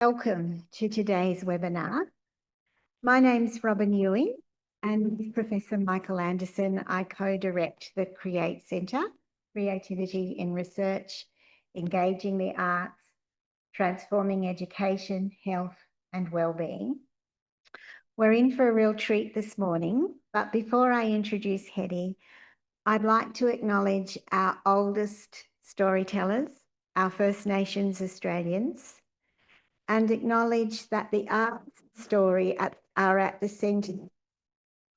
Welcome to today's webinar. My name's Robin Ewing, and with Professor Michael Anderson, I co-direct the Create Centre, Creativity in Research, Engaging the Arts, Transforming Education, Health and Wellbeing. We're in for a real treat this morning, but before I introduce Heddy, I'd like to acknowledge our oldest storytellers, our First Nations Australians, and acknowledge that the art story are at the centre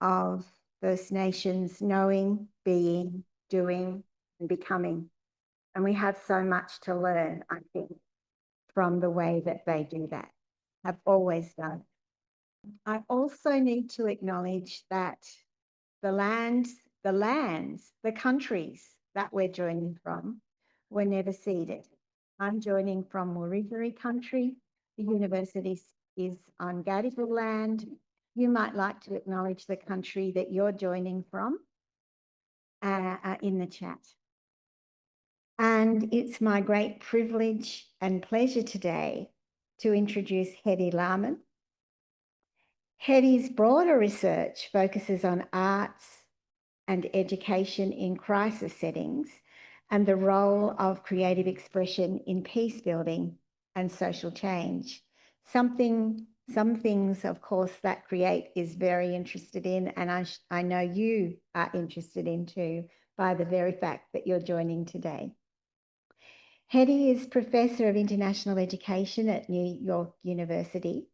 of First Nations knowing, being, doing, and becoming. And we have so much to learn, I think, from the way that they do that, have always done. I also need to acknowledge that the lands, the countries that we're joining from were never ceded. I'm joining from Wurundjeri country. The university is on Gadigal land. You might like to acknowledge the country that you're joining from in the chat. And it's my great privilege and pleasure today to introduce Heddy Lahmann. Heddy's broader research focuses on arts and education in crisis settings and the role of creative expression in peace building and social change. Some things, of course, that Create is very interested in, and I know you are interested in too, by the very fact that you're joining today. Heddy is Professor of International Education at New York University.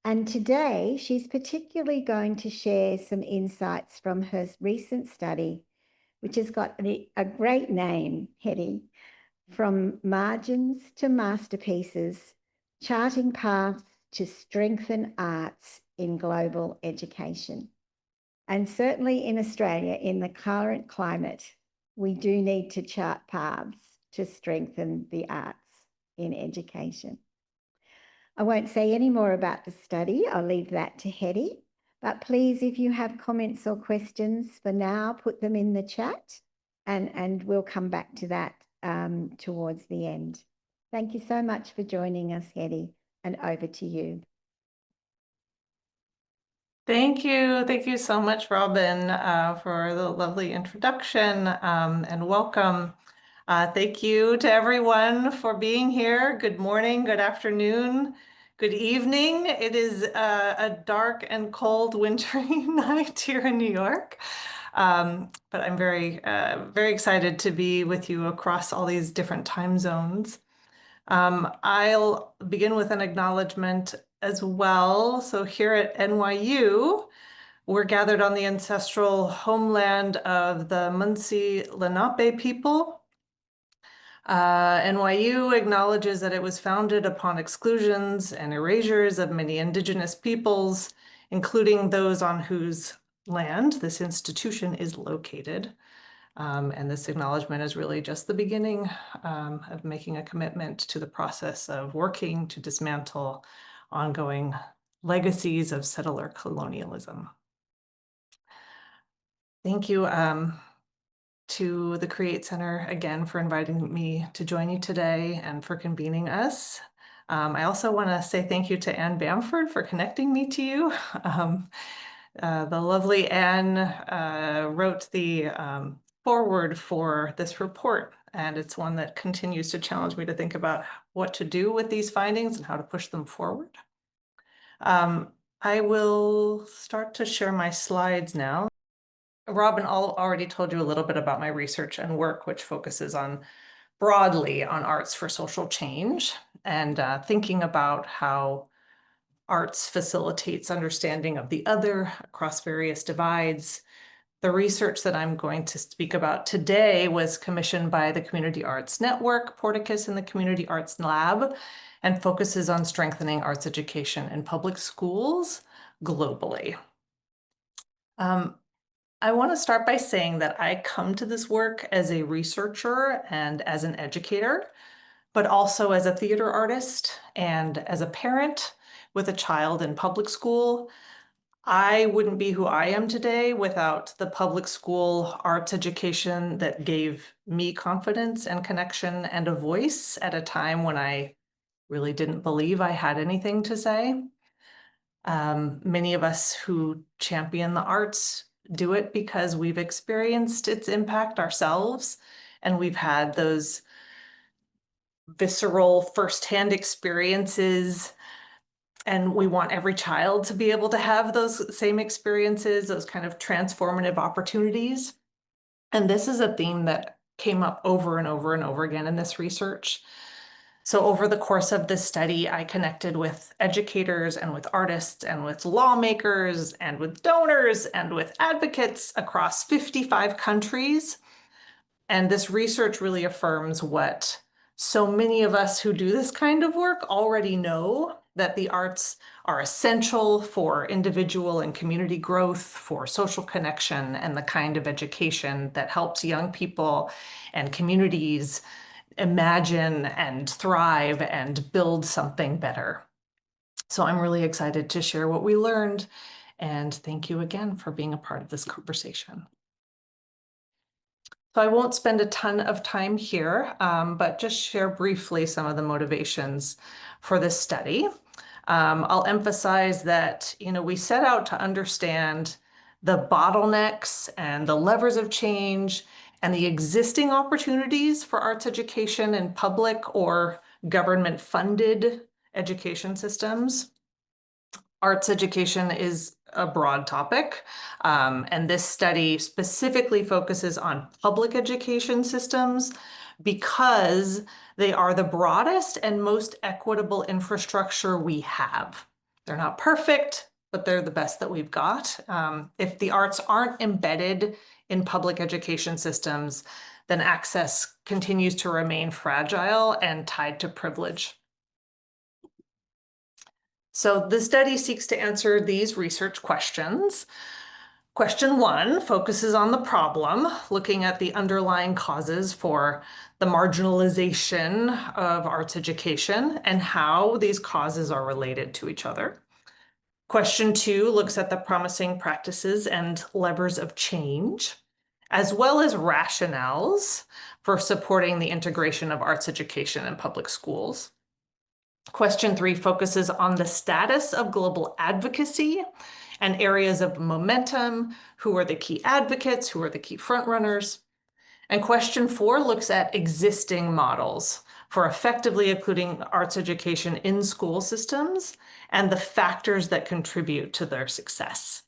And today she's particularly going to share some insights from her recent study, which has got a great name, Heddy, From Margins to Masterpieces, Charting Paths to Strengthen Arts in Global Education. And certainly in Australia, in the current climate, we do need to chart paths to strengthen the arts in education. I won't say any more about the study. I'll leave that to Heddy. But please, if you have comments or questions for now, put them in the chat and we'll come back to that towards the end. Thank you so much for joining us, Heddy, and over to you. Thank you. Thank you so much, Robin, for the lovely introduction and welcome. Thank you to everyone for being here. Good morning, good afternoon, good evening. It is a dark and cold wintry night here in New York. But I'm very excited to be with you across all these different time zones. I'll begin with an acknowledgement as well. So here at NYU, we're gathered on the ancestral homeland of the Munsee Lenape people. NYU acknowledges that it was founded upon exclusions and erasures of many indigenous peoples, including those on whose land this institution is located. And this acknowledgement is really just the beginning of making a commitment to the process of working to dismantle ongoing legacies of settler colonialism. Thank you to the Create Center again for inviting me to join you today and for convening us. I also want to say thank you to Anne Bamford for connecting me to you. The lovely Anne wrote the forward for this report, and it's one that continues to challenge me to think about what to do with these findings and how to push them forward. I will start to share my slides now. Robin already told you a little bit about my research and work, which focuses broadly on arts for social change and thinking about how arts facilitates understanding of the other across various divides. The research that I'm going to speak about today was commissioned by the Community Arts Network, Porticus, and the Community Arts Lab, and focuses on strengthening arts education in public schools globally. I want to start by saying that I come to this work as a researcher and as an educator, but also as a theater artist and as a parent with a child in public school. I wouldn't be who I am today without the public school arts education that gave me confidence and connection and a voice at a time when I really didn't believe I had anything to say. Many of us who champion the arts do it because we've experienced its impact ourselves, and we've had those visceral firsthand experiences, and we want every child to be able to have those same experiences, those kind of transformative opportunities. And this is a theme that came up over and over and over again in this research. So over the course of this study, I connected with educators and with artists and with lawmakers and with donors and with advocates across 55 countries. And this research really affirms what so many of us who do this kind of work already know, that the arts are essential for individual and community growth, for social connection, and the kind of education that helps young people and communities imagine and thrive and build something better. So I'm really excited to share what we learned, and thank you again for being a part of this conversation. So I won't spend a ton of time here, but just share briefly some of the motivations for this study. I'll emphasize that, we set out to understand the bottlenecks and the levers of change and the existing opportunities for arts education in public or government-funded education systems. Arts education is a broad topic, and this study specifically focuses on public education systems because they are the broadest and most equitable infrastructure we have. They're not perfect, but they're the best that we've got. If the arts aren't embedded in public education systems, then access continues to remain fragile and tied to privilege. So the study seeks to answer these research questions. Question 1 focuses on the problem, looking at the underlying causes for the marginalization of arts education and how these causes are related to each other. Question 2 looks at the promising practices and levers of change, as well as rationales for supporting the integration of arts education in public schools. Question 3 focuses on the status of global advocacy and areas of momentum. Who are the key advocates? Who are the key frontrunners? And question 4 looks at existing models for effectively including arts education in school systems and the factors that contribute to their success.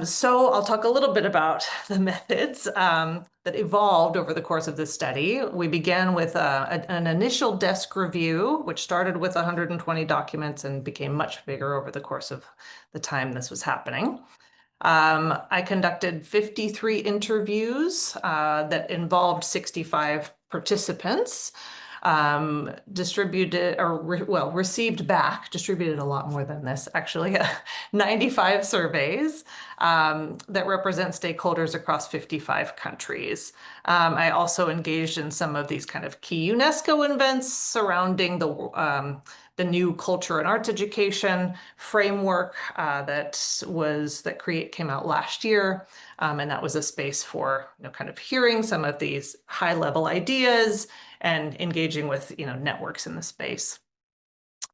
So I'll talk a little bit about the methods that evolved over the course of this study. We began with an initial desk review, which started with 120 documents and became much bigger over the course of the time this was happening. I conducted 53 interviews that involved 65 participants. Distributed distributed a lot more than this, actually, 95 surveys that represent stakeholders across 55 countries. I also engaged in some of these kind of key UNESCO events surrounding the new culture and arts education framework that came out last year. And that was a space for kind of hearing some of these high-level ideas and engaging with networks in the space.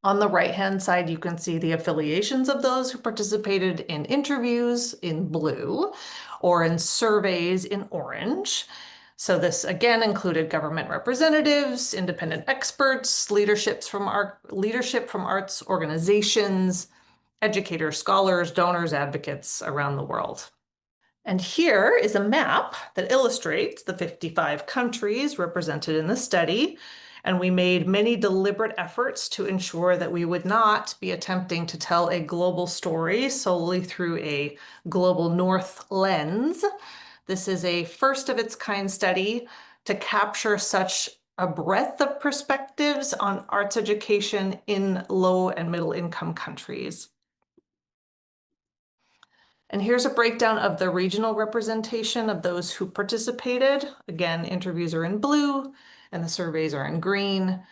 On the right-hand side, you can see the affiliations of those who participated in interviews in blue or in surveys in orange. So this again included government representatives, independent experts, leadership from arts organizations, educators, scholars, donors, advocates around the world. And here is a map that illustrates the 55 countries represented in the study. And we made many deliberate efforts to ensure that we would not be attempting to tell a global story solely through a global north lens. This is a first of its kind study to capture such a breadth of perspectives on arts education in low and middle income countries. And here's a breakdown of the regional representation of those who participated. Again, interviews are in blue and the surveys are in green.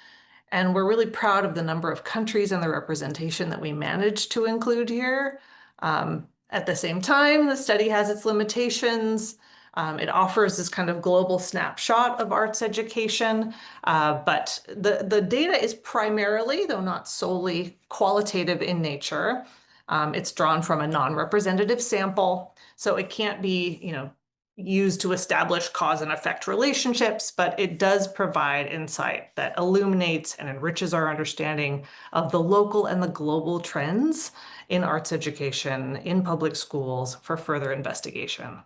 And we're really proud of the number of countries and the representation that we managed to include here. At the same time, the study has its limitations. It offers this kind of global snapshot of arts education, but the data is primarily, though not solely, qualitative in nature. It's drawn from a non-representative sample, so it can't be, used to establish cause and effect relationships, but it does provide insight that illuminates and enriches our understanding of the local and the global trends in arts education in public schools for further investigation.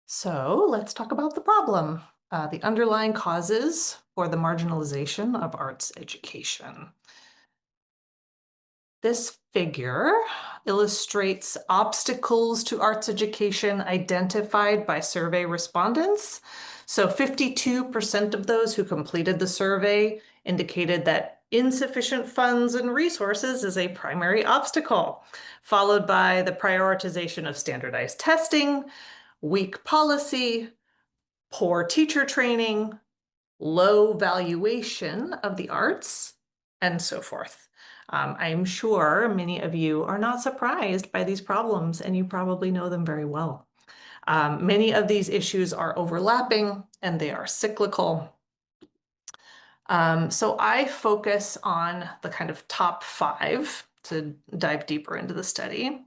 So let's talk about the problem, the underlying causes for the marginalization of arts education. This figure illustrates obstacles to arts education identified by survey respondents. So 52% of those who completed the survey indicated that insufficient funds and resources is a primary obstacle, followed by the prioritization of standardized testing, weak policy, poor teacher training, low valuation of the arts, and so forth. I'm sure many of you are not surprised by these problems, and you probably know them very well. Many of these issues are overlapping and they are cyclical. So I focus on the kind of top 5 to dive deeper into the study.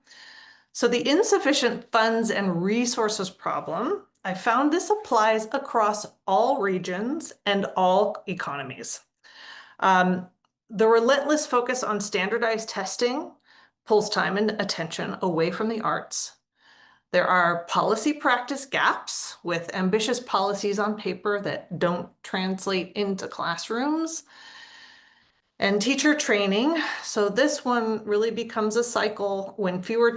So the insufficient funds and resources problem, I found this applies across all regions and all economies. The relentless focus on standardized testing pulls time and attention away from the arts. There are policy practice gaps with ambitious policies on paper that don't translate into classrooms. And teacher training. So this one really becomes a cycle when fewer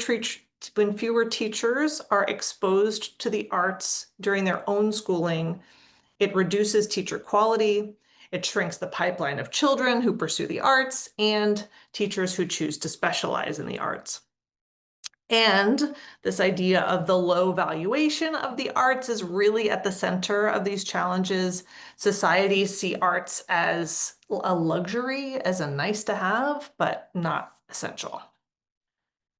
teachers are exposed to the arts during their own schooling. It reduces teacher quality. It shrinks the pipeline of children who pursue the arts and teachers who choose to specialize in the arts. And this idea of the low valuation of the arts is really at the center of these challenges. Societies see arts as a luxury, as a nice to have, but not essential.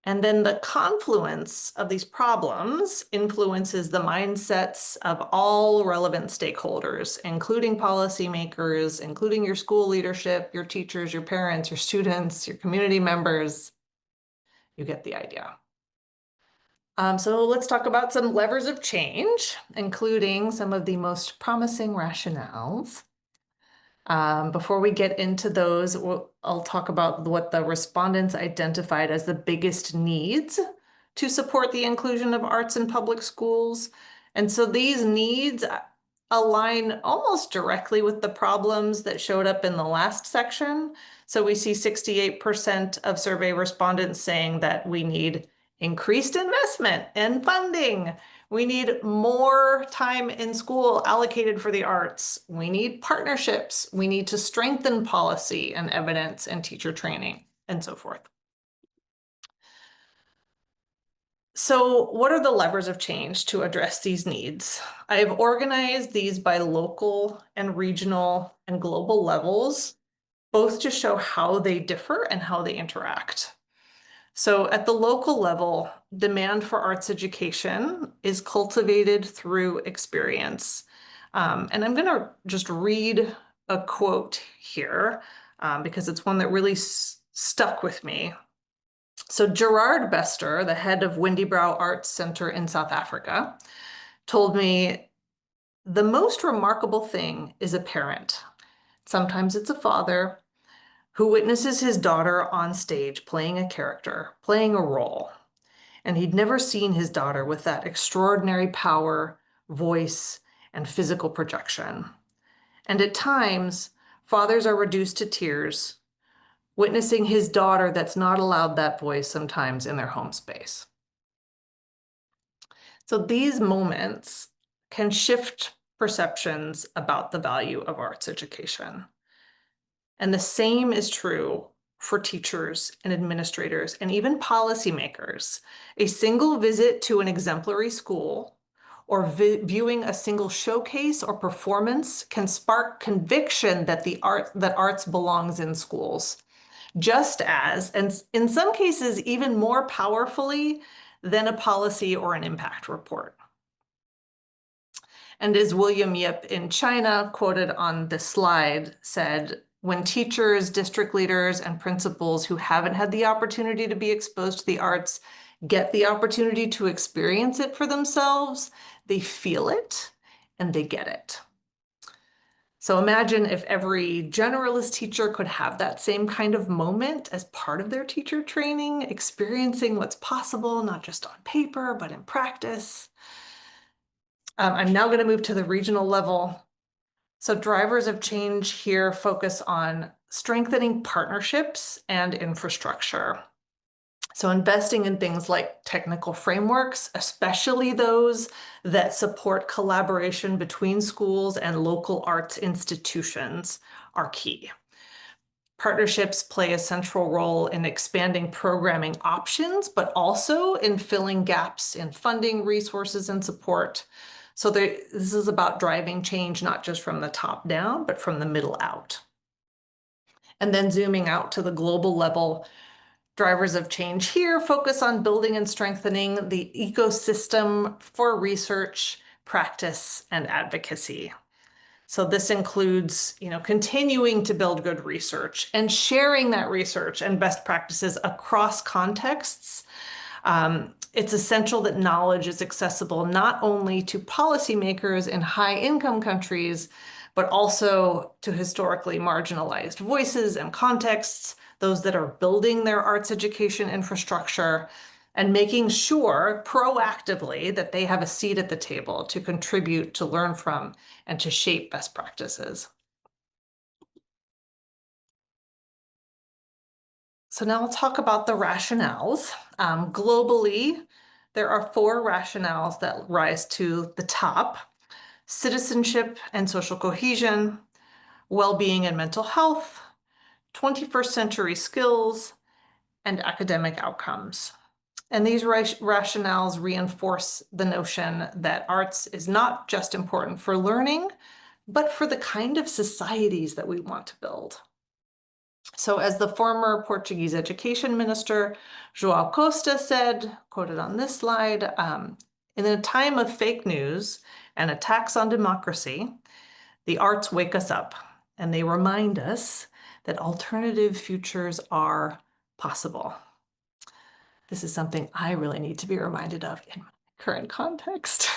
And then the confluence of these problems influences the mindsets of all relevant stakeholders, including policymakers, including your school leadership, your teachers, your parents, your students, your community members. You get the idea. So let's talk about some levers of change, including some of the most promising rationales. Before we get into those, I'll talk about what the respondents identified as the biggest needs to support the inclusion of arts in public schools. And so these needs align almost directly with the problems that showed up in the last section. So we see 68% of survey respondents saying that we need increased investment and funding. We need more time in school allocated for the arts. We need partnerships. We need to strengthen policy and evidence and teacher training and so forth. So what are the levers of change to address these needs? I've organized these by local and regional and global levels, both to show how they differ and how they interact. So at the local level, demand for arts education is cultivated through experience. And I'm going to just read a quote here because it's one that really stuck with me. So Gerard Bester, the head of Windybrow Arts Center in South Africa, told me, the most remarkable thing is a parent. Sometimes it's a father who witnesses his daughter on stage playing a character, playing a role. And he'd never seen his daughter with that extraordinary power, voice, and physical projection. And at times, fathers are reduced to tears, witnessing his daughter that's not allowed that voice sometimes in their home space. So these moments can shift perceptions about the value of arts education. And the same is true for teachers and administrators and even policymakers. A single visit to an exemplary school or viewing a single showcase or performance can spark conviction that arts belongs in schools, just as, and in some cases even more powerfully than a policy or an impact report. And as William Yip in China, quoted on this slide, said, when teachers, district leaders, and principals who haven't had the opportunity to be exposed to the arts get the opportunity to experience it for themselves, they feel it and they get it. So imagine if every generalist teacher could have that same kind of moment as part of their teacher training, experiencing what's possible, not just on paper, but in practice. I'm now going to move to the regional level. So drivers of change here focus on strengthening partnerships and infrastructure. So investing in things like technical frameworks, especially those that support collaboration between schools and local arts institutions, are key. Partnerships play a central role in expanding programming options, but also in filling gaps in funding, resources, and support. So this is about driving change, not just from the top down, but from the middle out. And then zooming out to the global level, drivers of change here focus on building and strengthening the ecosystem for research, practice, and advocacy. So this includes, continuing to build good research and sharing that research and best practices across contexts. It's essential that knowledge is accessible not only to policymakers in high-income countries, but also to historically marginalized voices and contexts, those that are building their arts education infrastructure, and making sure proactively that they have a seat at the table to contribute, to learn from, and to shape best practices. So now I'll talk about the rationales. Globally, there are 4 rationales that rise to the top: citizenship and social cohesion, well-being and mental health, 21st century skills, and academic outcomes. And these rationales reinforce the notion that arts is not just important for learning, but for the kind of societies that we want to build. So as the former Portuguese education minister, João Costa, said, quoted on this slide, in a time of fake news and attacks on democracy, the arts wake us up and they remind us that alternative futures are possible. This is something I really need to be reminded of in my current context.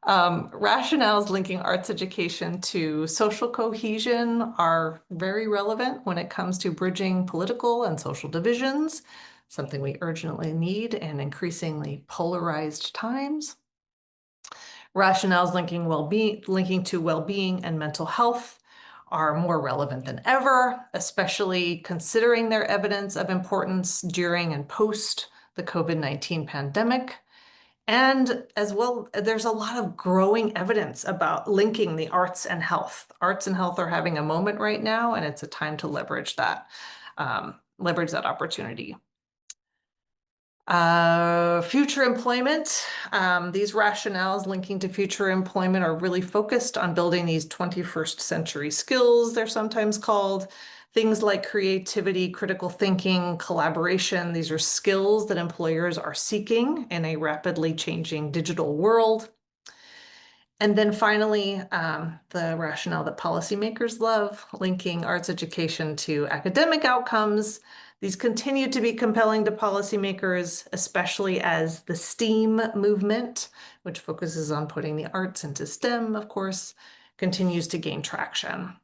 Rationales linking arts education to social cohesion are very relevant when it comes to bridging political and social divisions, something we urgently need in increasingly polarized times. Rationales linking to well-being and mental health are more relevant than ever, especially considering their evidence of importance during and post the COVID-19 pandemic. And as well, there's a lot of growing evidence about linking the arts and health. Arts and health are having a moment right now, and it's a time to leverage that opportunity. Future employment. These rationales linking to future employment are really focused on building these 21st century skills, they're sometimes called. Things like creativity, critical thinking, collaboration. These are skills that employers are seeking in a rapidly changing digital world. And then finally, the rationale that policymakers love, linking arts education to academic outcomes. These continue to be compelling to policymakers, especially as the STEAM movement, which focuses on putting the arts into STEM, of course, continues to gain traction.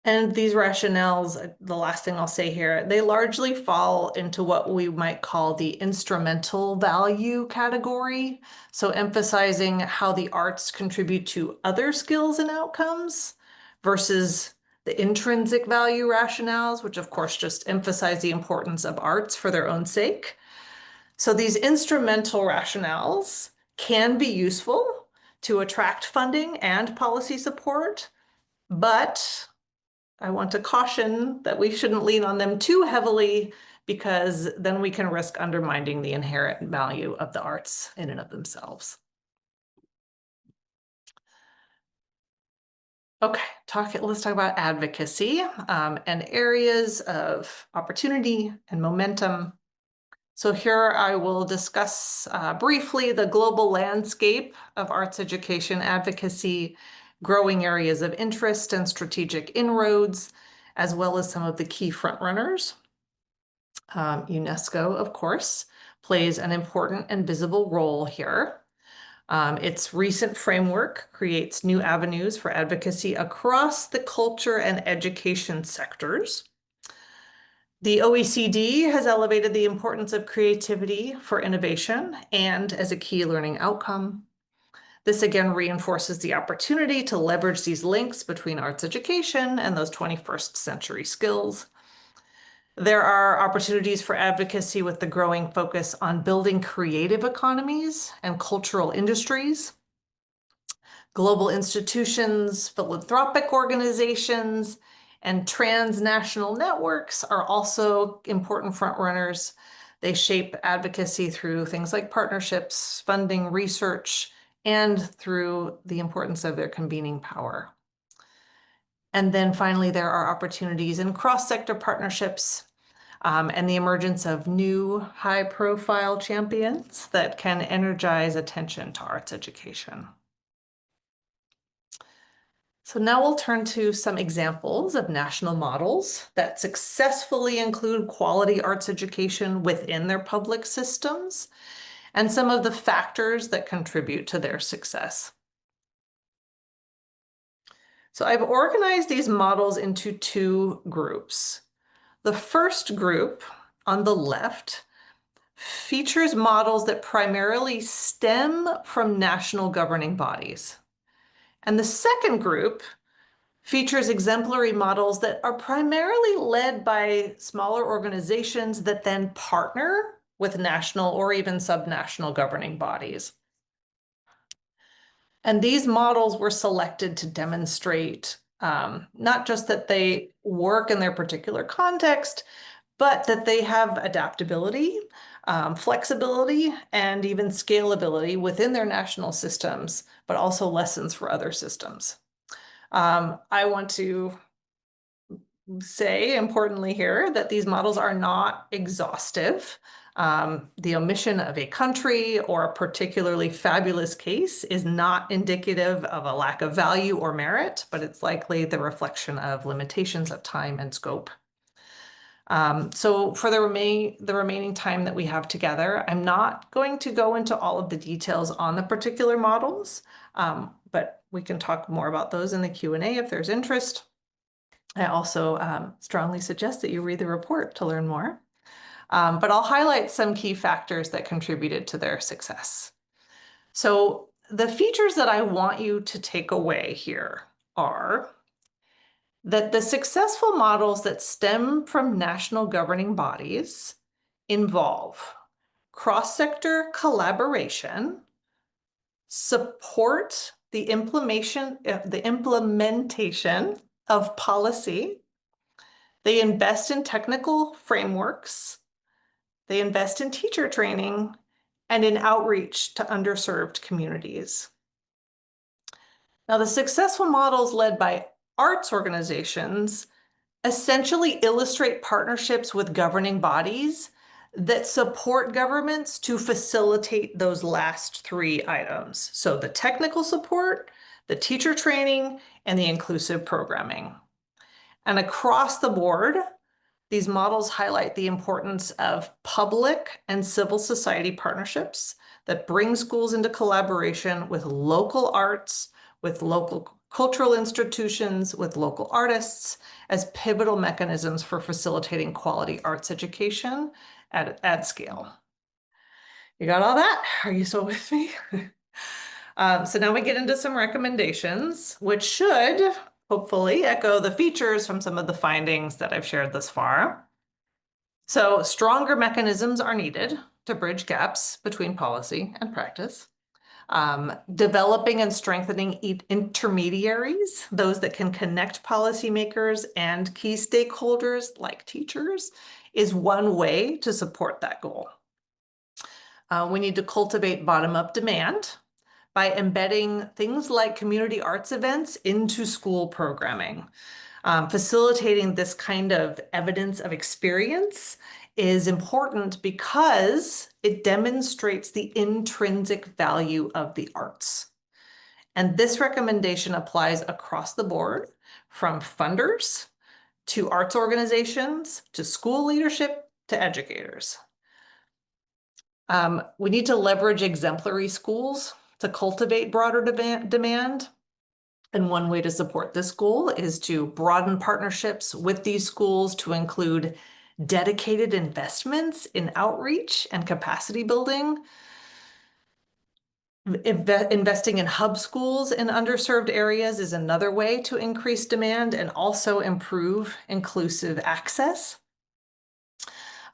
And these rationales, the last thing I'll say here, they largely fall into what we might call the instrumental value category. So emphasizing how the arts contribute to other skills and outcomes versus the intrinsic value rationales, which of course just emphasize the importance of arts for their own sake. So these instrumental rationales can be useful to attract funding and policy support, but I want to caution that we shouldn't lean on them too heavily, because then we can risk undermining the inherent value of the arts in and of themselves. Okay, let's talk about advocacy and areas of opportunity and momentum. So here I will discuss briefly the global landscape of arts education advocacy, growing areas of interest and strategic inroads, as well as some of the key frontrunners. UNESCO, of course, plays an important and visible role here. Its recent framework creates new avenues for advocacy across the culture and education sectors. The OECD has elevated the importance of creativity for innovation and as a key learning outcome. This again reinforces the opportunity to leverage these links between arts education and those 21st century skills. There are opportunities for advocacy with the growing focus on building creative economies and cultural industries. Global institutions, philanthropic organizations, and transnational networks are also important frontrunners. They shape advocacy through things like partnerships, funding, research, and through the importance of their convening power. And then finally, there are opportunities in cross-sector partnerships and the emergence of new high-profile champions that can energize attention to arts education. So now we'll turn to some examples of national models that successfully include quality arts education within their public systems and some of the factors that contribute to their success. So I've organized these models into two groups. The first group on the left features models that primarily stem from national governing bodies. And the second group features exemplary models that are primarily led by smaller organizations that then partner with national or even subnational governing bodies. And these models were selected to demonstrate not just that they work in their particular context, but that they have adaptability, flexibility, and even scalability within their national systems, but also lessons for other systems. I want to say importantly here that these models are not exhaustive. The omission of a country or a particularly fabulous case is not indicative of a lack of value or merit, but it's likely the reflection of limitations of time and scope. So for the remaining time that we have together, I'm not going to go into all of the details on the particular models, but we can talk more about those in the Q&A if there's interest. I also strongly suggest that you read the report to learn more. But I'll highlight some key factors that contributed to their success. So the features that I want you to take away here are that the successful models that stem from national governing bodies involve cross-sector collaboration, support the implementation of policy. They invest in technical frameworks. They invest in teacher training and in outreach to underserved communities. Now, the successful models led by arts organizations essentially illustrate partnerships with governing bodies that support governments to facilitate those last three items. So the technical support, the teacher training, and the inclusive programming. And across the board, these models highlight the importance of public and civil society partnerships that bring schools into collaboration with local arts, with local cultural institutions, with local artists as pivotal mechanisms for facilitating quality arts education at scale. You got all that? Are you still with me? So now we get into some recommendations, which should hopefully echo the features from some of the findings that I've shared thus far. So stronger mechanisms are needed to bridge gaps between policy and practice. Developing and strengthening intermediaries, those that can connect policymakers and key stakeholders like teachers, is one way to support that goal. We need to cultivate bottom-up demand by embedding things like community arts events into school programming. Facilitating this kind of evidence of experience is important because it demonstrates the intrinsic value of the arts. And this recommendation applies across the board, from funders to arts organizations, to school leadership, to educators. We need to leverage exemplary schools to cultivate broader demand. And one way to support this goal is to broaden partnerships with these schools to include dedicated investments in outreach and capacity building. Investing in hub schools in underserved areas is another way to increase demand and also improve inclusive access.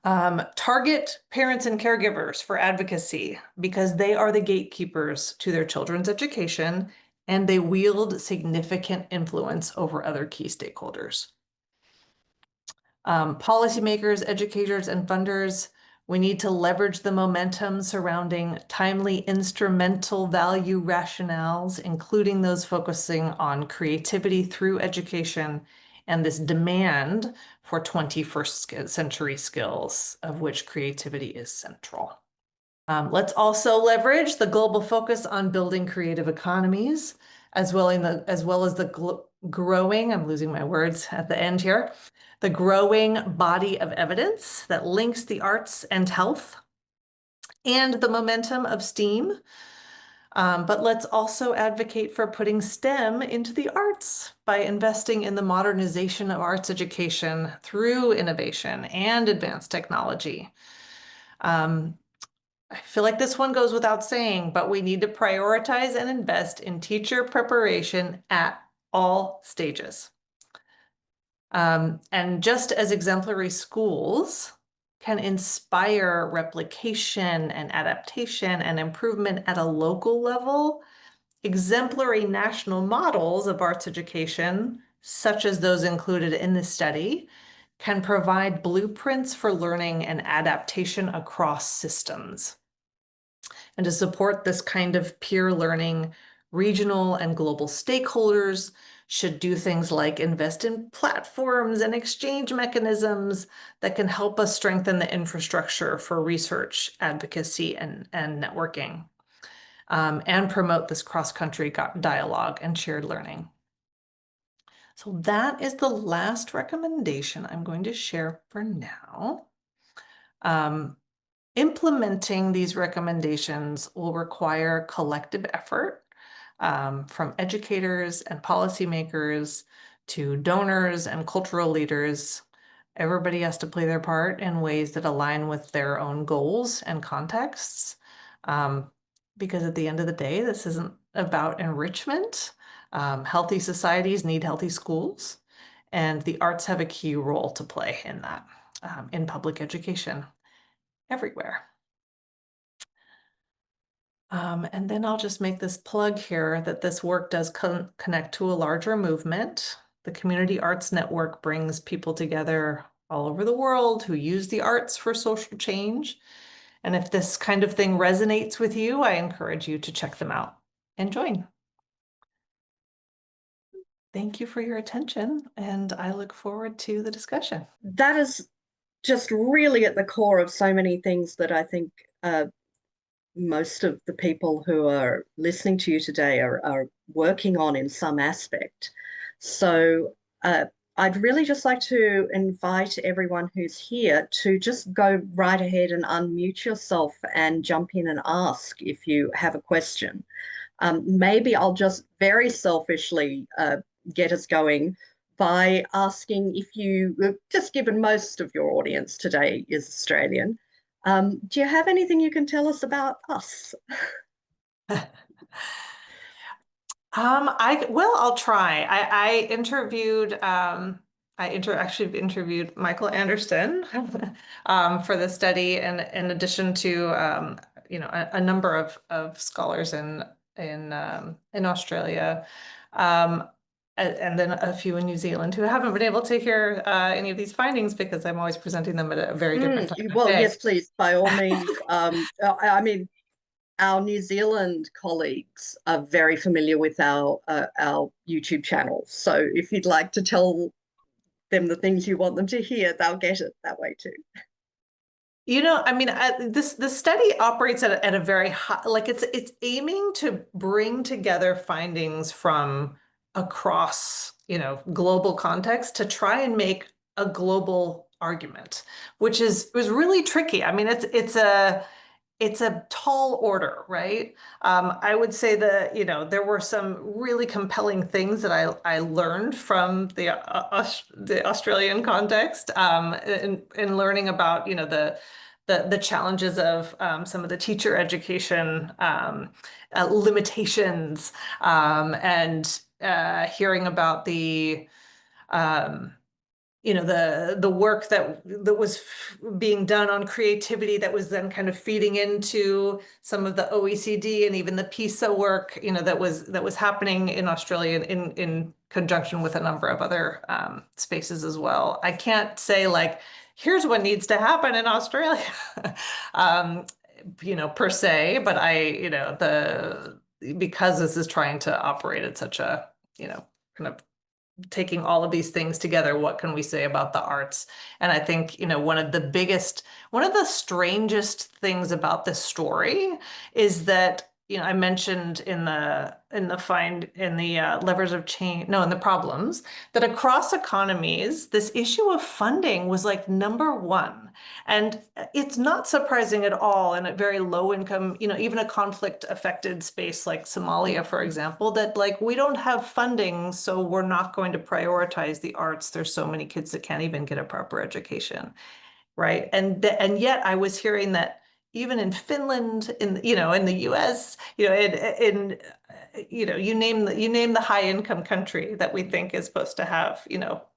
Target parents and caregivers for advocacy because they are the gatekeepers to their children's education and they wield significant influence over other key stakeholders. Policymakers, educators, and funders, we need to leverage the momentum surrounding timely instrumental value rationales, including those focusing on creativity through education and this demand for 21st century skills, of which creativity is central. Let's also leverage the global focus on building creative economies, as well as the growing, I'm losing my words at the end here, the growing body of evidence that links the arts and health and the momentum of STEAM. But let's also advocate for putting STEM into the arts by investing in the modernization of arts education through innovation and advanced technology. I feel like this one goes without saying, but we need to prioritize and invest in teacher preparation at all stages. And just as exemplary schools can inspire replication and adaptation and improvement at a local level, exemplary national models of arts education, such as those included in this study, can provide blueprints for learning and adaptation across systems. And to support this kind of peer learning, regional and global stakeholders should do things like invest in platforms and exchange mechanisms that can help us strengthen the infrastructure for research, advocacy, and networking, and promote this cross-country dialogue and shared learning. So that is the last recommendation I'm going to share for now. Implementing these recommendations will require collective effort from educators and policymakers to donors and cultural leaders. Everybody has to play their part in ways that align with their own goals and contexts. Because at the end of the day, this isn't about enrichment. Healthy societies need healthy schools, and the arts have a key role to play in that, in public education everywhere. And then I'll just make this plug here that this work does connect to a larger movement. The Community Arts Network brings people together all over the world who use the arts for social change. And if this kind of thing resonates with you, I encourage you to check them out and join. Thank you for your attention, and I look forward to the discussion. That is just really at the core of so many things that I think most of the people who are listening to you today are working on in some aspect. So I'd really just like to invite everyone who's here to just go right ahead and unmute yourself and jump in and ask if you have a question. Maybe I'll just very selfishly get us going by asking if you, just given most of your audience today is Australian, do you have anything you can tell us about us? I'll try. I actually interviewed Michael Anderson for the study, and in addition to a number of scholars in Australia, and then a few in New Zealand who haven't been able to hear any of these findings because I'm always presenting them at a very different time. Well, yes, please, by all means. I mean, our New Zealand colleagues are very familiar with our YouTube channel. So if you'd like to tell them the things you want them to hear, they'll get it that way too. I mean, this study operates at a very high, like it's aiming to bring together findings from across, global context to try and make a global argument, which was really tricky. I mean, it's a tall order, right? I would say that, there were some really compelling things that I learned from the Australian context, in learning about, the challenges of some of the teacher education limitations, and hearing about um, the work that was being done on creativity that was then kind of feeding into some of the OECD and even the PISA work, that was happening in Australia in conjunction with a number of other spaces as well. I can't say like, here's what needs to happen in Australia, um, per se, but because this is trying to operate at such a, kind of taking all of these things together, what can we say about the arts? And I think, one of the strangest things about this story is that, I mentioned in the levers of change, no, in the problems, that across economies, this issue of funding was like number one. And it's not surprising at all in a very low income, even a conflict affected space like Somalia, for example, that like we don't have funding, so we're not going to prioritize the arts. There's so many kids that can't even get a proper education, right? And yet I was hearing that even in Finland, in the US, you name the high income country that we think is supposed to have,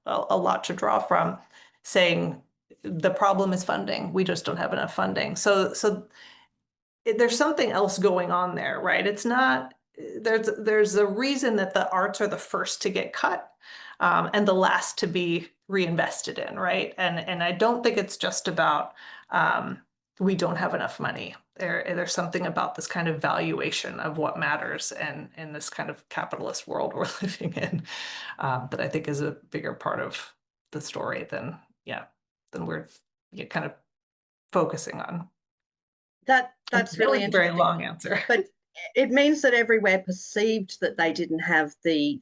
a lot to draw from, saying the problem is funding. We just don't have enough funding. So there's something else going on there, right? It's not, there's a reason that the arts are the first to get cut, and the last to be reinvested in, right? And I don't think it's just about we don't have enough money. There's something about this kind of valuation of what matters and in this kind of capitalist world we're living in, that I think is a bigger part of the story than we're kind of focusing on. That's That really was a very interesting. long answer. But it means that everywhere perceived that they didn't have the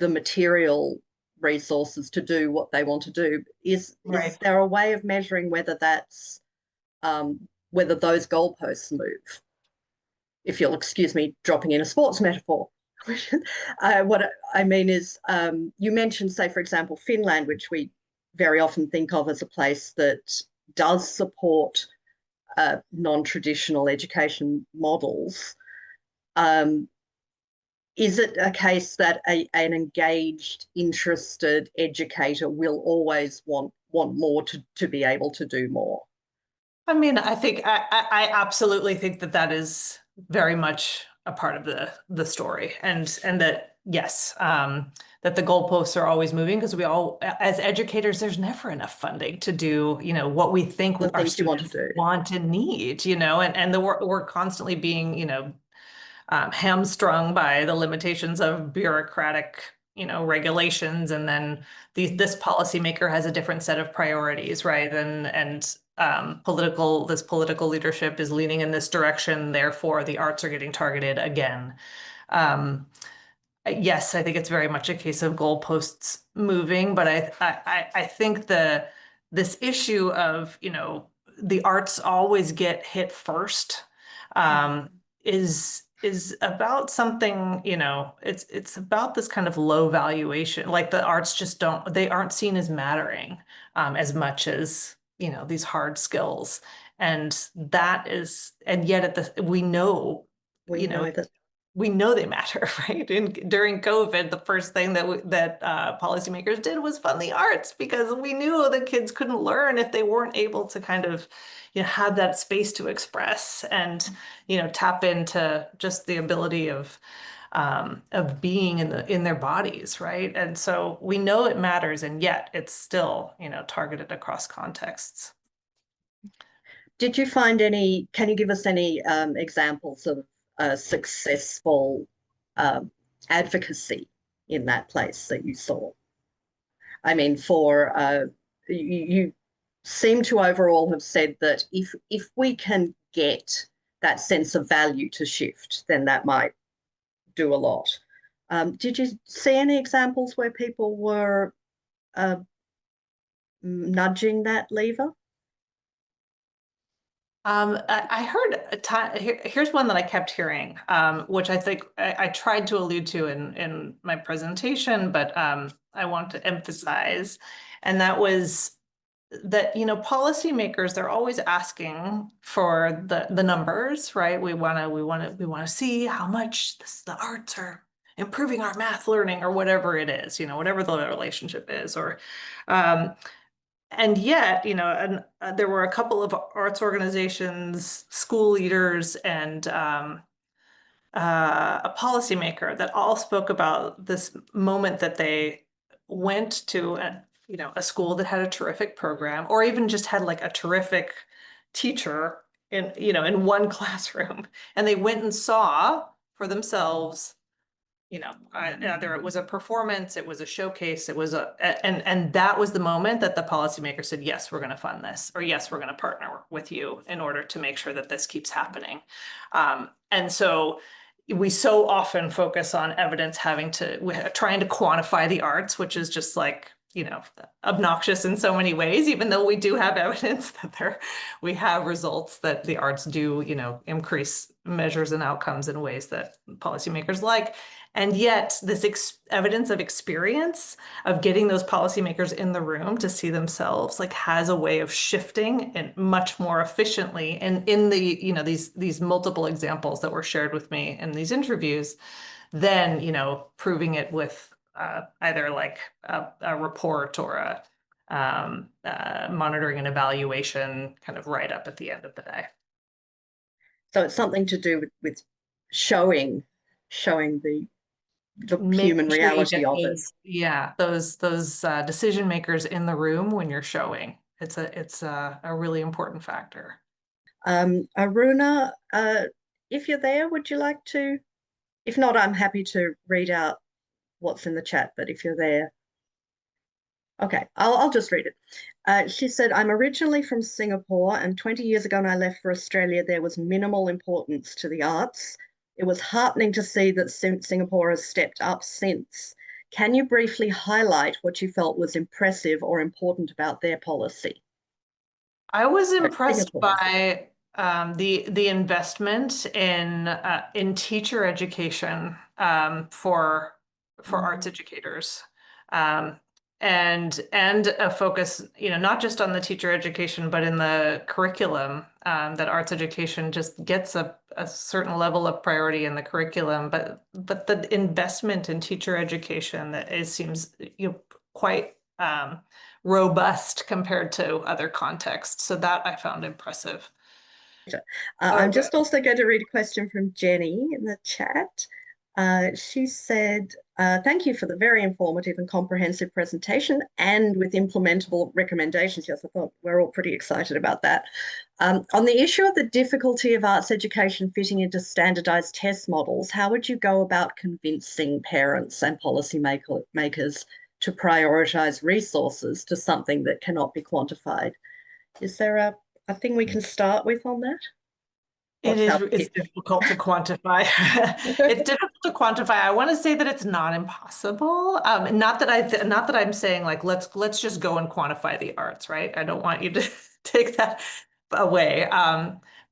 material resources to do what they want to do. Is Right. there a way of measuring whether that's whether those goalposts move? If you'll excuse me dropping in a sports metaphor. What I mean is, you mentioned, say, for example, Finland, which we very often think of as a place that does support non-traditional education models. Um, is it a case that an engaged, interested educator will always want more to be able to do more? I mean, I absolutely think that is very much a part of the story, and that yes, that the goalposts are always moving because we all, as educators, there's never enough funding to do, what we think The our things you want to students do. want and need, and we're constantly being, hamstrung by the limitations of bureaucratic, regulations, and then this policymaker has a different set of priorities, right? And this political leadership is leaning in this direction, therefore the arts are getting targeted again. Um, yes, I think it's very much a case of goalposts moving, but I think this issue of, the arts always get hit first, is about something, it's about this kind of low valuation. Like the arts just they aren't seen as mattering as much as, these hard skills. And yet we know, We you know, know that. we know they matter, right? And during COVID, the first thing that policymakers did was fund the arts because we knew that kids couldn't learn if they weren't able to kind of, have that space to express and, tap into just the ability of being in their bodies, right? And so we know it matters, and yet it's still, targeted across contexts. Did you find any, can you give us any examples of successful um, advocacy in that place that you saw? I mean, for you seem to overall have said that if we can get that sense of value to shift, then that might do a lot. Did you see any examples where people were nudging that lever? I heard here's one that I kept hearing, which I think I tried to allude to in my presentation, but I want to emphasize, and that was that, policymakers, they're always asking for the numbers, right? We want to see how much the arts are improving our math learning or whatever it is, whatever the relationship is, or and yet, there were a couple of arts organizations, school leaders, and a policymaker that all spoke about this moment that they went to a school that had a terrific program, or even just had like a terrific teacher in one classroom, and they went and saw for themselves, either it was a performance, it was a showcase, it was and that was the moment that the policymaker said, yes, we're going to fund this, or yes, we're going to partner with you in order to make sure that this keeps happening. And so we so often focus on evidence trying to quantify the arts, which is just like, obnoxious in so many ways, even though we do have evidence that we have results that the arts do, increase measures and outcomes in ways that policymakers like. And yet this evidence of experience of getting those policymakers in the room to see themselves like has a way of shifting and much more efficiently. And in the, these multiple examples that were shared with me in these interviews, then, proving it with either like a report or a monitoring and evaluation kind of right up at the end of the day. So it's something to do with showing the human reality of it. Yeah, those decision makers in the room when you're showing. It's a really important factor. Aruna, if you're there, would you like to? If not, I'm happy to read out what's in the chat, but if you're there. Okay, I'll just read it. She said, I'm originally from Singapore, and 20 years ago when I left for Australia, there was minimal importance to the arts. It was heartening to see that Singapore has stepped up since. Can you briefly highlight what you felt was impressive or important about their policy? I was impressed by the investment in teacher education for arts educators. And a focus, not just on the teacher education, but in the curriculum, that arts education just gets a certain level of priority in the curriculum, but the investment in teacher education that seems quite robust compared to other contexts. So that I found impressive. I'm just also going to read a question from Jenny in the chat. She said, thank you for the very informative and comprehensive presentation and with implementable recommendations. Yes, I thought we're all pretty excited about that. On the issue of the difficulty of arts education fitting into standardized test models, how would you go about convincing parents and policy makers to prioritize resources to something that cannot be quantified? Is there a thing we can start with on that? It's difficult to quantify. It's difficult to quantify. I want to say that it's not impossible. Not that I'm saying like let's just go and quantify the arts, right? I don't want you to take that away.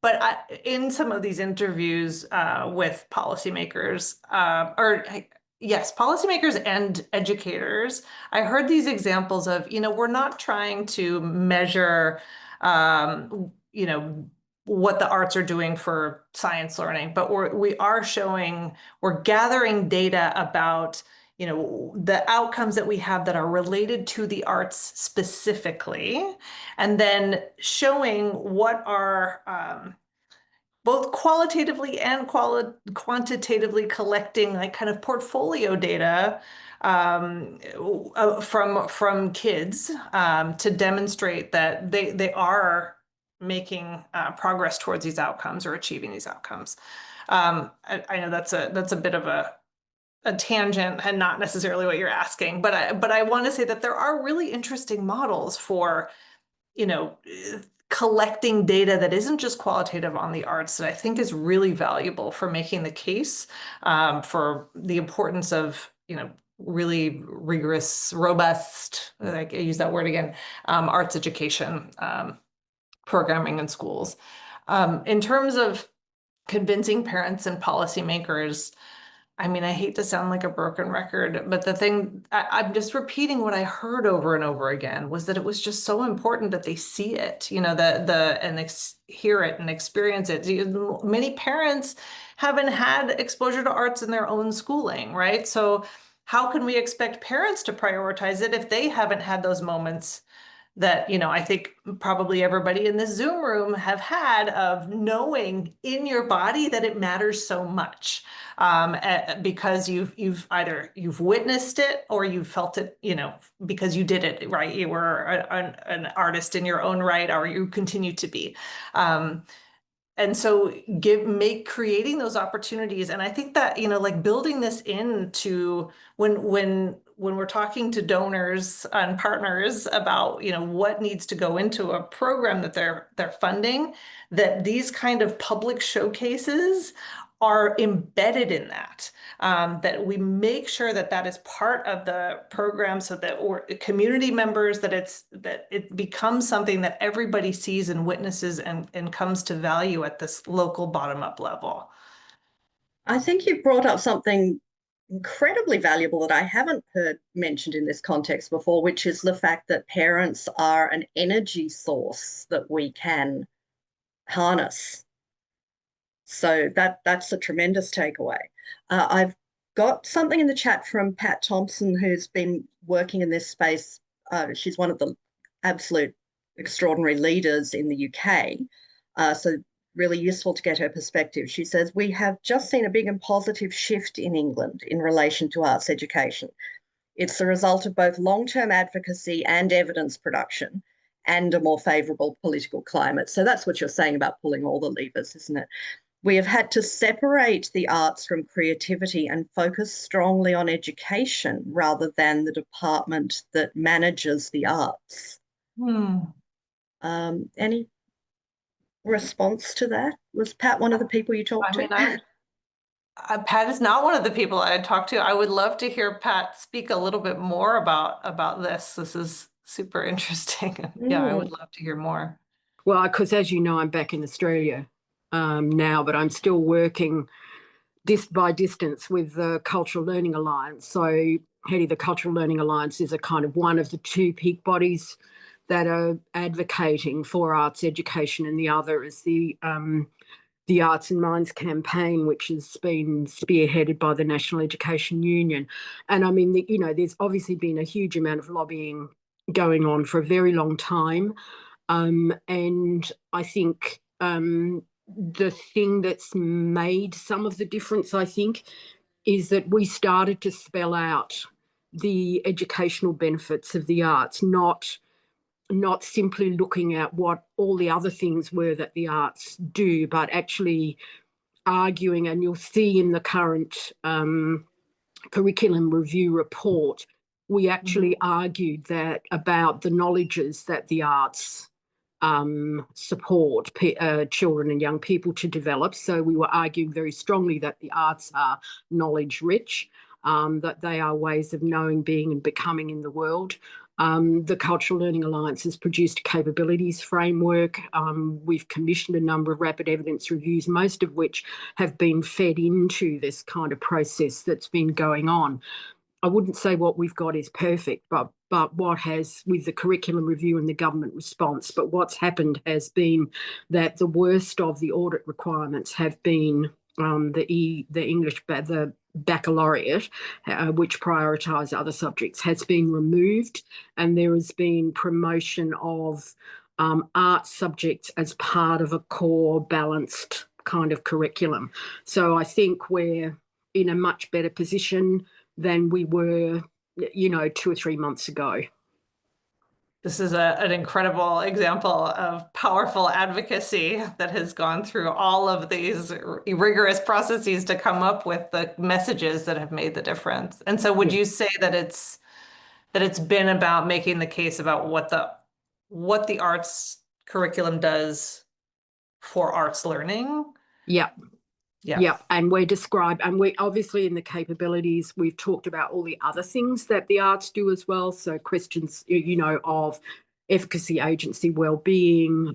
But in some of these interviews with policymakers, yes, policymakers and educators, I heard these examples of, we're not trying to measure, what the arts are doing for science learning, but we're gathering data about, the outcomes that we have that are related to the arts specifically, and then showing what are both qualitatively and quantitatively collecting like kind of portfolio data from kids to demonstrate that they are making progress towards these outcomes or achieving these outcomes. I know that's a bit of a tangent and not necessarily what you're asking, but I want to say that there are really interesting models for collecting data that isn't just qualitative on the arts that I think is really valuable for making the case for the importance of, really rigorous, robust, I use that word again, arts education programming in schools. In terms of convincing parents and policymakers, I mean, I hate to sound like a broken record, but the thing I'm just repeating what I heard over and over again was that it was just so important that they see it, hear it and experience it. Many parents haven't had exposure to arts in their own schooling, right? So how can we expect parents to prioritize it if they haven't had those moments that, I think probably everybody in this Zoom room have had of knowing in your body that it matters so much because you've witnessed it or you've felt it, because you did it, right? You were an artist in your own right, or you continue to be. And so creating those opportunities. And I think that, like building this into when we're talking to donors and partners about, what needs to go into a program that they're funding, that these kind of public showcases are embedded in that, that we make sure that that is part of the program so that we're community members, that it becomes something that everybody sees and witnesses and comes to value at this local bottom-up level. I think you brought up something incredibly valuable that I haven't heard mentioned in this context before, which is the fact that parents are an energy source that we can harness. So that's a tremendous takeaway. I've got something in the chat from Pat Thompson, who's been working in this space. She's one of the absolute extraordinary leaders in the UK. So really useful to get her perspective. She says, we have just seen a big and positive shift in England in relation to arts education. It's the result of both long-term advocacy and evidence production and a more favourable political climate. So that's what you're saying about pulling all the levers, isn't it? We have had to separate the arts from creativity and focus strongly on education rather than the department that manages the arts. Any response to that? Was Pat one of the people you talked to? Pat is not one of the people I talked to. I would love to hear Pat speak a little bit more about this. This is super interesting. Yeah, I would love to hear more. Well, because as you know, I'm back in Australia now, but I'm still working by distance with the Cultural Learning Alliance. So Heddy, the Cultural Learning Alliance is a kind of one of the two peak bodies that are advocating for arts education, and the other is the Arts and Minds campaign, which has been spearheaded by the National Education Union. And I mean, there's obviously been a huge amount of lobbying going on for a very long time. And I think the thing that's made some of the difference, I think, is that we started to spell out the educational benefits of the arts, not simply looking at what all the other things were that the arts do, but actually arguing, and you'll see in the current curriculum review report, we actually argued that about the knowledges that the arts support children and young people to develop. So we were arguing very strongly that the arts are knowledge rich, that they are ways of knowing, being and becoming in the world. The Cultural Learning Alliance has produced a capabilities framework. We've commissioned a number of rapid evidence reviews, most of which have been fed into this kind of process that's been going on. I wouldn't say what we've got is perfect, but what has, with the curriculum review and the government response, but what's happened has been that the worst of the audit requirements have been the baccalaureate, which prioritise other subjects, has been removed, and there has been promotion of art subjects as part of a core balanced kind of curriculum. So I think we're in a much better position than we were, 2 or 3 months ago. This is an incredible example of powerful advocacy that has gone through all of these rigorous processes to come up with the messages that have made the difference. And so would you say that it's been about making the case about what the what the arts curriculum does for arts learning. Yeah. Yeah. Yeah, and we obviously in the capabilities, we've talked about all the other things that the arts do as well. So questions, of efficacy, agency, well-being,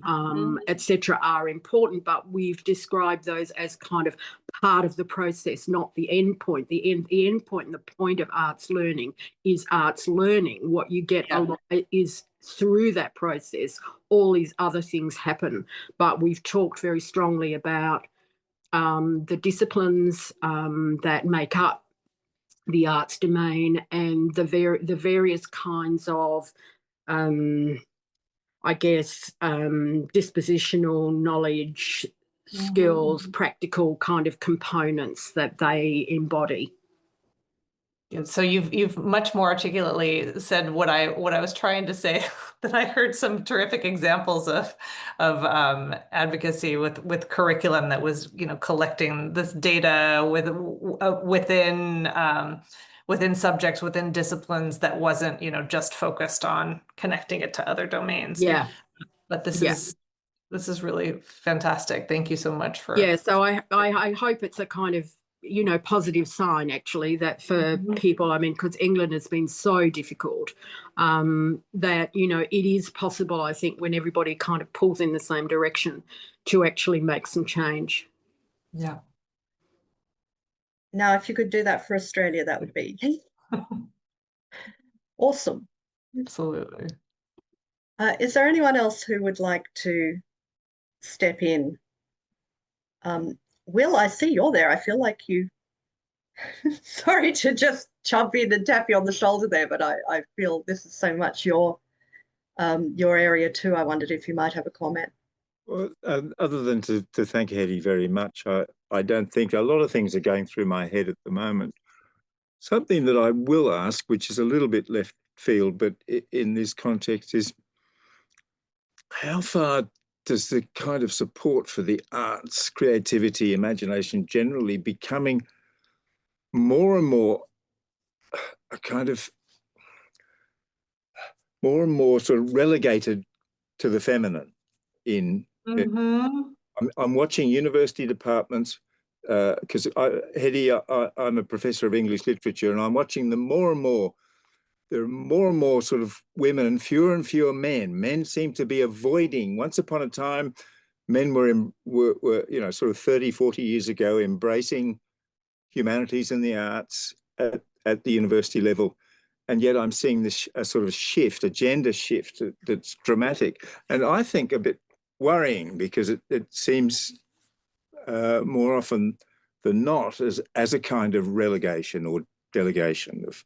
etc., are important, but we've described those as kind of part of the process, not the end point. The end point and the point of arts learning is arts learning. What you get a lot is through that process, all these other things happen. But we've talked very strongly about the disciplines that make up the arts domain and the various kinds of, dispositional knowledge, skills, practical kind of components that they embody. So you've much more articulately said what I was trying to say. That I heard some terrific examples of advocacy with curriculum that was collecting this data within subjects, within disciplines, that wasn't just focused on connecting it to other domains. Yeah, but this is really fantastic. Thank you so much for. Yeah, so I hope it's a kind of positive sign, actually, that for people, I mean, because England has been so difficult, that it is possible, I think, when everybody kind of pulls in the same direction, to actually make some change. Yeah. Now, if you could do that for Australia, that would be awesome. Absolutely. Is there anyone else who would like to step in? Will, I see you're there. I feel like you, sorry to just jump in and tap you on the shoulder there, but I feel this is so much your area too. I wondered if you might have a comment. Well, other than to thank Heddy very much, I don't think a lot of things are going through my head at the moment. Something that I will ask, which is a little bit left field, but in this context, is how far does the kind of support for the arts, creativity, imagination generally becoming more and more a kind of more and more sort of relegated to the feminine in I'm watching university departments because Heddy, I'm a professor of English literature, and I'm watching them more and more. There are more and more sort of women and fewer men. Men seem to be avoiding. Once upon a time, men were sort of 30, 40 years ago embracing humanities and the arts at the university level. And yet I'm seeing this a sort of shift, a gender shift that's dramatic. And I think a bit worrying, because it seems more often than not as a kind of relegation or delegation of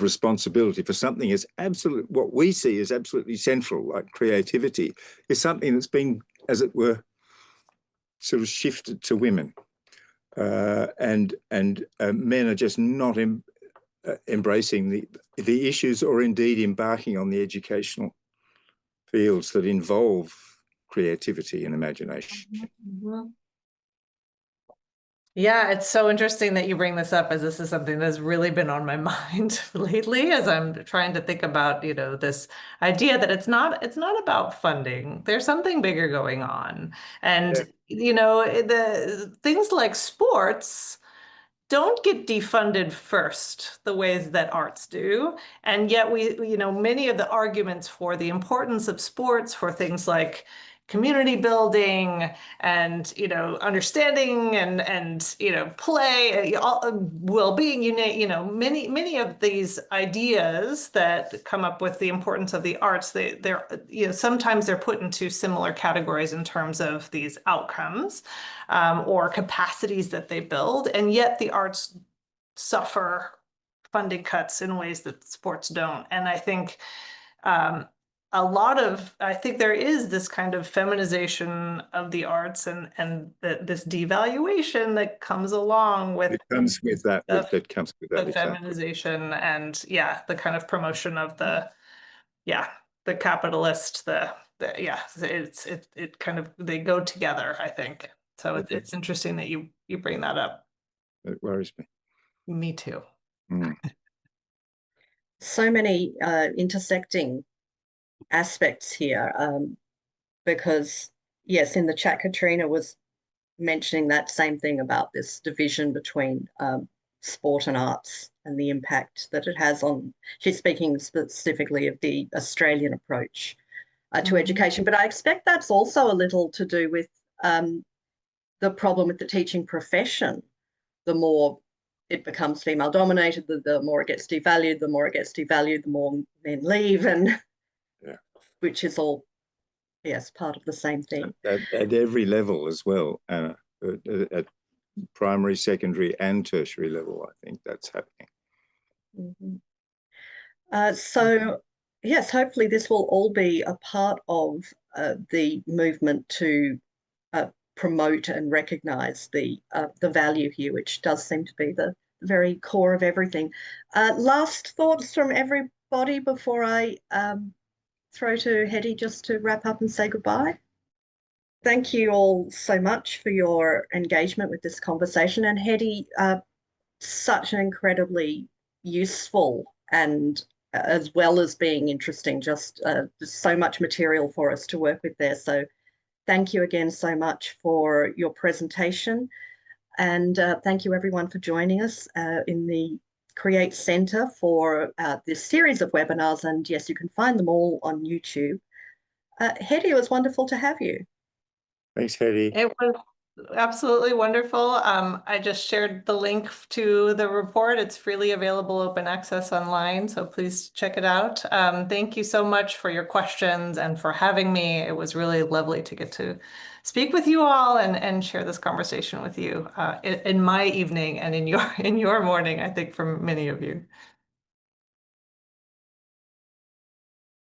responsibility for something is absolute. What we see is absolutely central, like creativity, is something that's been, as it were, sort of shifted to women, and men are just not embracing the issues, or indeed embarking on the educational fields that involve creativity and imagination. Yeah, it's so interesting that you bring this up, as this is something that's really been on my mind lately, as I'm trying to think about, this idea that it's not about funding. There's something bigger going on. And, the things like sports don't get defunded first the ways that arts do. And yet many of the arguments for the importance of sports for things like community building and understanding and play, well-being, many of these ideas that come up with the importance of the arts, they're sometimes they're put into similar categories in terms of these outcomes, or capacities that they build, and yet the arts suffer funding cuts in ways that sports don't. And I think I think there is this kind of feminization of the arts and this devaluation that comes along with. It comes with that. That comes with that. The feminization and the kind of promotion of the capitalist, it kind of, they go together, I think. So it's interesting that you bring that up. It worries me. Me too. So many intersecting aspects here, because yes, in the chat, Katrina was mentioning that same thing about this division between sport and arts and the impact that it has on, she's speaking specifically of the Australian approach to education, but I expect that's also a little to do with the problem with the teaching profession. The more it becomes female dominated, the more it gets devalued, the more it gets devalued, the more men leave, and which is all, yes, part of the same thing. At every level as well, Anna, at primary, secondary and tertiary level, I think that's happening. So yes, hopefully this will all be a part of the movement to promote and recognize the value here, which does seem to be the very core of everything. Last thoughts from everybody before I throw to Heddy just to wrap up and say goodbye. Thank you all so much for your engagement with this conversation. And Heddy, such an incredibly useful and as well as being interesting, just so much material for us to work with there. So thank you again so much for your presentation. And thank you everyone for joining us in the Create Centre for this series of webinars. And yes, you can find them all on YouTube. Heddy, it was wonderful to have you. Thanks, Heddy. It was absolutely wonderful. I just shared the link to the report. It's freely available, open access online, so please check it out. Thank you so much for your questions and for having me. It was really lovely to get to speak with you all and share this conversation with you in my evening and in your morning, I think, for many of you.